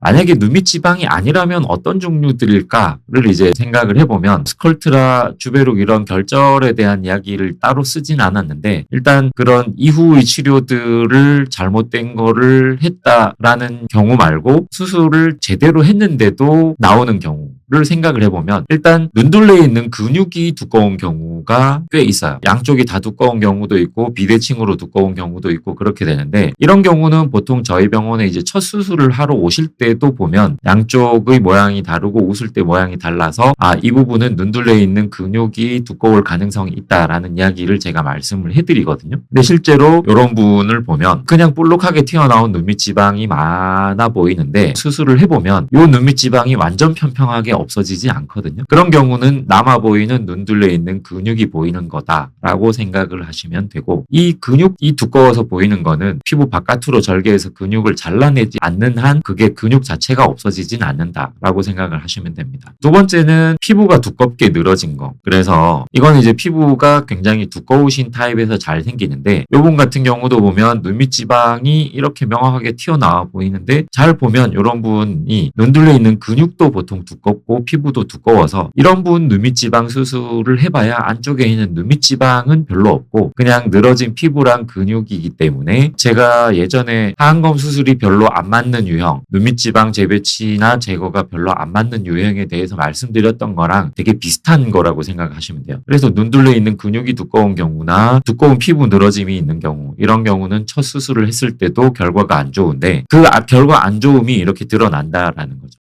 만약에 눈밑 지방이 아니라면 어떤 종류들일까를 이제 생각을 해보면 스컬트라, 주베룩 이런 결절에 대한 이야기를 따로 쓰진 않았는데 일단 그런 이후의 치료들을 잘못된 거를 했다라는 경우 말고 수술을 제대로 했는데도 나오는 경우를 생각을 해보면 일단 눈둘레에 있는 근육이 두꺼운 경우가 꽤 있어요. 양쪽이 다 두꺼운 경우도 있고 비대칭으로 두꺼운 경우도 있고 그렇게 되는데 이런 경우는 보통 저희 병원에 이제 첫 수술을 하러 오실 때도 보면 양쪽의 모양이 다르고 웃을 때 모양이 달라서 이 부분은 눈둘레에 있는 근육이 두꺼울 가능성이 있다라는 이야기를 제가 말씀을 해드리거든요. 근데 실제로 이런 분을 보면 그냥 볼록하게 튀어나온 눈밑 지방이 많아 보이는데 수술을 해보면 이 눈밑 지방이 완전 평평하게 없어지지 않거든요. 그런 경우는 남아 보이는 눈둘레에 있는 근육이 보이는 거다라고 생각을 하시면 되고 이 근육이 두꺼워서 보이는 거는 피부 바깥으로 절개해서 근육을 잘라내지 않는 한 그게 근육 자체가 없어지진 않는다라고 생각을 하시면 됩니다. 두 번째는 피부가 두껍게 늘어진 거. 그래서 이건 이제 피부가 굉장히 두꺼우신 타입에서 잘 생기는데 요분 같은 경우도 보면 눈밑 지방이 이렇게 명확하게 튀어나와 보이는데 잘 보면 이런 분이 눈둘레에 있는 근육도 보통 두껍고 피부도 두꺼워서 이런 분 눈밑 지방 수술을 해봐야 안쪽에 있는 눈밑 지방은 별로 없고 그냥 늘어진 피부랑 근육이기 때문에 제가 예전에 하안검 수술이 별로 안 맞는 유형, 눈밑 지방 재배치나 제거가 별로 안 맞는 유형에 대해서 말씀드렸던 거랑 되게 비슷한 거라고 생각하시면 돼요. 그래서 눈둘레에 있는 근육이 두꺼운 경우나 두꺼운 피부 늘어짐이 있는 경우 이런 경우는 첫 수술을 했을 때도 결과가 안 좋은데 그 결과 안 좋음이 이렇게 드러난다라는 거죠.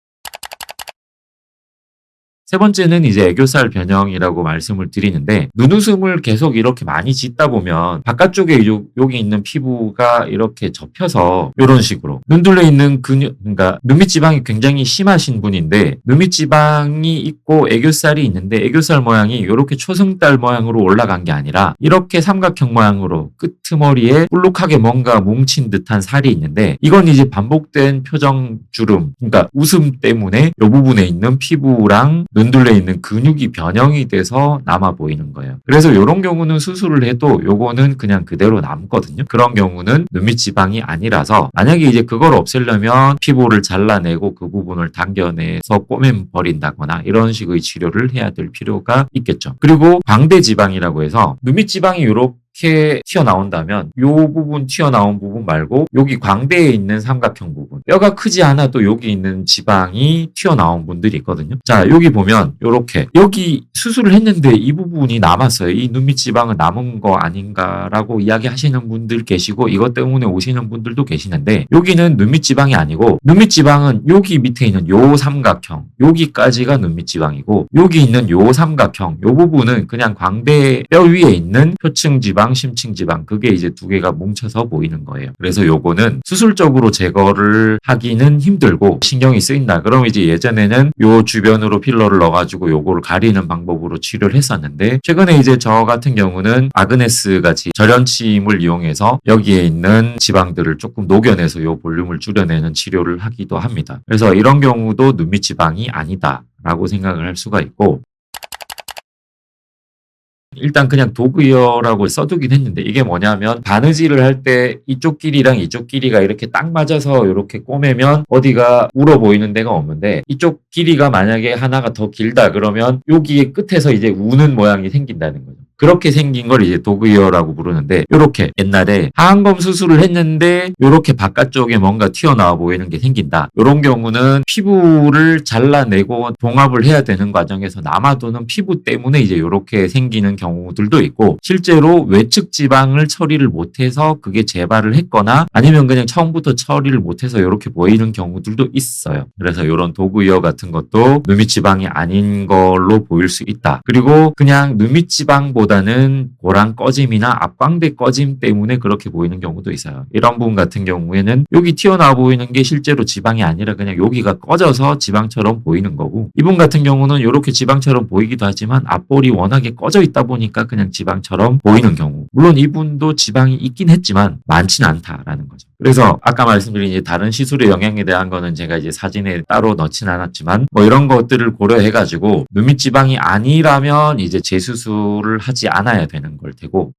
세 번째는 이제 애교살 변형이라고 말씀을 드리는데 눈웃음을 계속 이렇게 많이 짓다 보면 바깥쪽에 여기 있는 피부가 이렇게 접혀서 이런 식으로 눈둘레 있는 근육, 그러니까 눈밑 지방이 굉장히 심하신 분인데 눈밑 지방이 있고 애교살이 있는데 애교살 모양이 이렇게 초승달 모양으로 올라간 게 아니라 이렇게 삼각형 모양으로 끄트머리에 볼록하게 뭔가 뭉친 듯한 살이 있는데 이건 이제 반복된 표정 주름, 그러니까 웃음 때문에 이 부분에 있는 피부랑 눈둘레에 있는 근육이 변형이 돼서 남아 보이는 거예요. 그래서 이런 경우는 수술을 해도 요거는 그냥 그대로 남거든요. 그런 경우는 눈밑 지방이 아니라서 만약에 이제 그걸 없애려면 피부를 잘라내고 그 부분을 당겨내서 꼬매버린다거나 이런 식의 치료를 해야 될 필요가 있겠죠. 그리고 광대 지방이라고 해서 눈밑 지방이 이렇게 튀어나온다면 이 부분 튀어나온 부분 말고 여기 광대에 있는 삼각형 부분 뼈가 크지 않아도 여기 있는 지방이 튀어나온 분들이 있거든요. 자, 여기 보면 이렇게 여기 수술을 했는데 이 부분이 남았어요. 이 눈밑 지방은 남은 거 아닌가라고 이야기하시는 분들 계시고 이것 때문에 오시는 분들도 계시는데 여기는 눈밑 지방이 아니고 눈밑 지방은 여기 밑에 있는 요 삼각형 여기까지가 눈밑 지방이고 여기 있는 요 삼각형 요 부분은 그냥 광대 뼈 위에 있는 표층 지방, 심층 지방 그게 이제 두 개가 뭉쳐서 보이는 거예요. 그래서 요거는 수술적으로 제거를 하기는 힘들고 신경이 쓰인다. 그럼 이제 예전에는 요 주변으로 필러를 넣어가지고 요거를 가리는 방법으로 치료를 했었는데 최근에 이제 저 같은 경우는 아그네스 같이 절연침을 이용해서 여기에 있는 지방들을 조금 녹여내서 요 볼륨을 줄여내는 치료를 하기도 합니다. 그래서 이런 경우도 눈밑 지방이 아니다라고 생각을 할 수가 있고 일단 그냥 도그이어라고 써두긴 했는데 이게 뭐냐면 바느질을 할 때 이쪽 길이랑 이쪽 길이가 이렇게 딱 맞아서 이렇게 꼬매면 어디가 울어 보이는 데가 없는데 이쪽 길이가 만약에 하나가 더 길다 그러면 여기에 끝에서 이제 우는 모양이 생긴다는 거죠. 그렇게 생긴 걸 이제 도그이어라고 부르는데 이렇게 옛날에 하안검 수술을 했는데 이렇게 바깥쪽에 뭔가 튀어나와 보이는 게 생긴다. 이런 경우는 피부를 잘라내고 봉합을 해야 되는 과정에서 남아도는 피부 때문에 이제 이렇게 생기는 경우들도 있고 실제로 외측 지방을 처리를 못해서 그게 재발을 했거나 아니면 그냥 처음부터 처리를 못해서 이렇게 보이는 경우들도 있어요. 그래서 이런 도그이어 같은 것도 눈밑 지방이 아닌 걸로 보일 수 있다. 그리고 그냥 눈밑 지방보다 보다는 고랑 꺼짐이나 앞광대 꺼짐 때문에 그렇게 보이는 경우도 있어요. 이런 부분 같은 경우에는 여기 튀어나와 보이는 게 실제로 지방이 아니라 그냥 여기가 꺼져서 지방처럼 보이는 거고 이분 같은 경우는 이렇게 지방처럼 보이기도 하지만 앞볼이 워낙에 꺼져 있다 보니까 그냥 지방처럼 보이는 경우 물론 이분도 지방이 있긴 했지만 많지는 않다라는 거죠. 그래서 아까 말씀드린 이제 다른 시술의 영향에 대한 거는 제가 이제 사진에 따로 넣진 않았지만 뭐 이런 것들을 고려해가지고 눈밑 지방이 아니라면 이제 재수술을 하지 않아야 되는 걸 테고